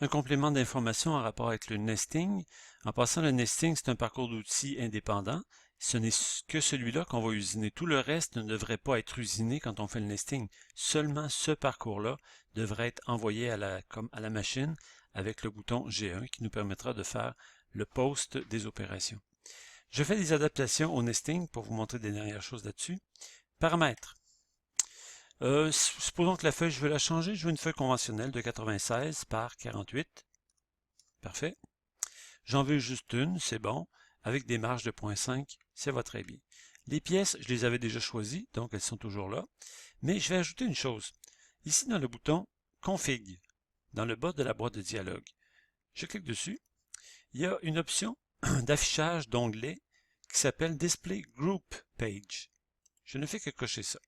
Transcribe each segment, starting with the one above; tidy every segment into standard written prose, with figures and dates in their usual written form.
Un complément d'information en rapport avec le nesting. En passant, le nesting, c'est un parcours d'outils indépendant. Ce n'est que celui-là qu'on va usiner. Tout le reste ne devrait pas être usiné quand on fait le nesting. Seulement ce parcours-là devrait être envoyé à la machine avec le bouton G1 qui nous permettra de faire le post des opérations. Je fais des adaptations au nesting pour vous montrer des dernières choses là-dessus. Paramètres. Supposons que la feuille, je veux la changer. Je veux une feuille conventionnelle de 96 par 48. Parfait. J'en veux juste une, c'est bon. Avec des marges de 0.5, ça va très bien. Les pièces, je les avais déjà choisies, donc elles sont toujours là. Mais je vais ajouter une chose. Ici, dans le bouton Config, dans le bas de la boîte de dialogue, je clique dessus. Il y a une option d'affichage d'onglets qui s'appelle Display Group Page. Je ne fais que cocher ça.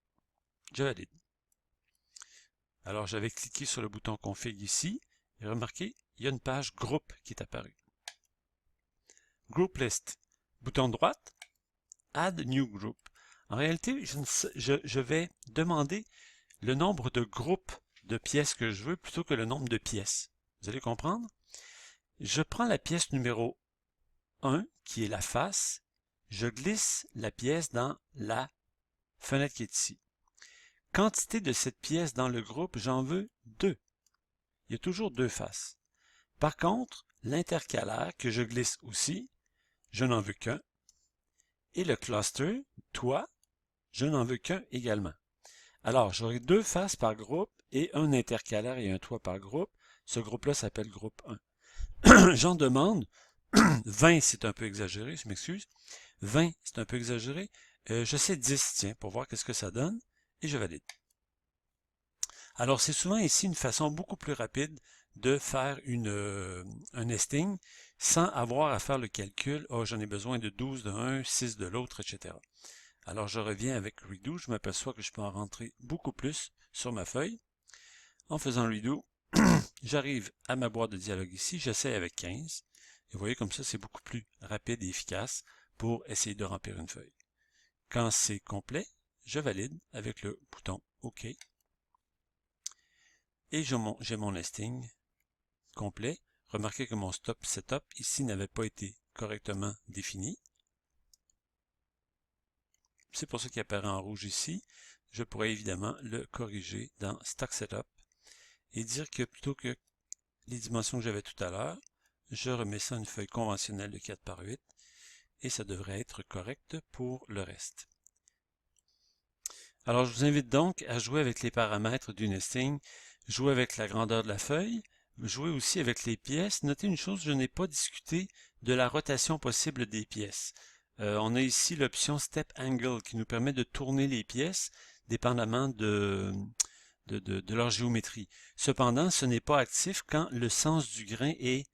Je valide. Alors, j'avais cliqué sur le bouton Config ici, et remarquez, il y a une page groupe qui est apparue. Group List. Bouton droite, Add New Group. En réalité, je vais demander le nombre de groupes de pièces que je veux plutôt que le nombre de pièces. Vous allez comprendre? Je prends la pièce numéro 1, qui est la face. Je glisse la pièce dans la fenêtre qui est ici. Quantité de cette pièce dans le groupe, j'en veux 2. Il y a toujours 2 faces. Par contre, l'intercalaire que je glisse aussi, je n'en veux qu'un. Et le cluster, toit, je n'en veux qu'un également. Alors, j'aurai 2 faces par groupe et un intercalaire et un toit par groupe. Ce groupe-là s'appelle groupe 1. J'en demande 20, c'est un peu exagéré, je m'excuse. 20, c'est un peu exagéré. Je sais 10, tiens, pour voir qu'est-ce que ça donne. Et je valide. Alors, c'est souvent ici une façon beaucoup plus rapide de faire un nesting sans avoir à faire le calcul. Oh, j'en ai besoin de 12 de un, 6 de l'autre, etc. Alors, je reviens avec Redo. Je m'aperçois que je peux en rentrer beaucoup plus sur ma feuille. En faisant Redo, j'arrive à ma boîte de dialogue ici. J'essaie avec 15. Et vous voyez, comme ça, c'est beaucoup plus rapide et efficace pour essayer de remplir une feuille. Quand c'est complet, je valide avec le bouton OK. Et j'ai mon nesting complet. Remarquez que mon stop setup ici n'avait pas été correctement défini. C'est pour ça qu'il apparaît en rouge ici. Je pourrais évidemment le corriger dans Stock Setup et dire que plutôt que les dimensions que j'avais tout à l'heure, je remets ça une feuille conventionnelle de 4 par 8 et ça devrait être correct pour le reste. Alors, je vous invite donc à jouer avec les paramètres du nesting, jouer avec la grandeur de la feuille, jouer aussi avec les pièces. Notez une chose, je n'ai pas discuté de la rotation possible des pièces. On a ici l'option Step Angle qui nous permet de tourner les pièces dépendamment de leur géométrie. Cependant, ce n'est pas actif quand le sens du grain est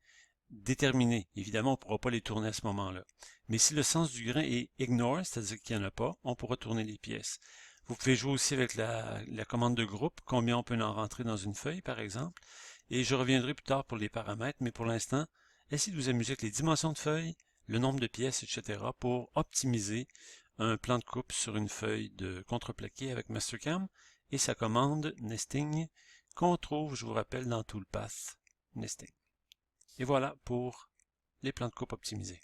déterminé. Évidemment, on ne pourra pas les tourner à ce moment-là. Mais si le sens du grain est Ignore, c'est-à-dire qu'il n'y en a pas, on pourra tourner les pièces. Vous pouvez jouer aussi avec la commande de groupe, combien on peut en rentrer dans une feuille, par exemple. Et je reviendrai plus tard pour les paramètres, mais pour l'instant, essayez de vous amuser avec les dimensions de feuilles, le nombre de pièces, etc. pour optimiser un plan de coupe sur une feuille de contreplaqué avec Mastercam et sa commande nesting qu'on trouve, je vous rappelle, dans Toolpath Nesting. Et voilà pour les plans de coupe optimisés.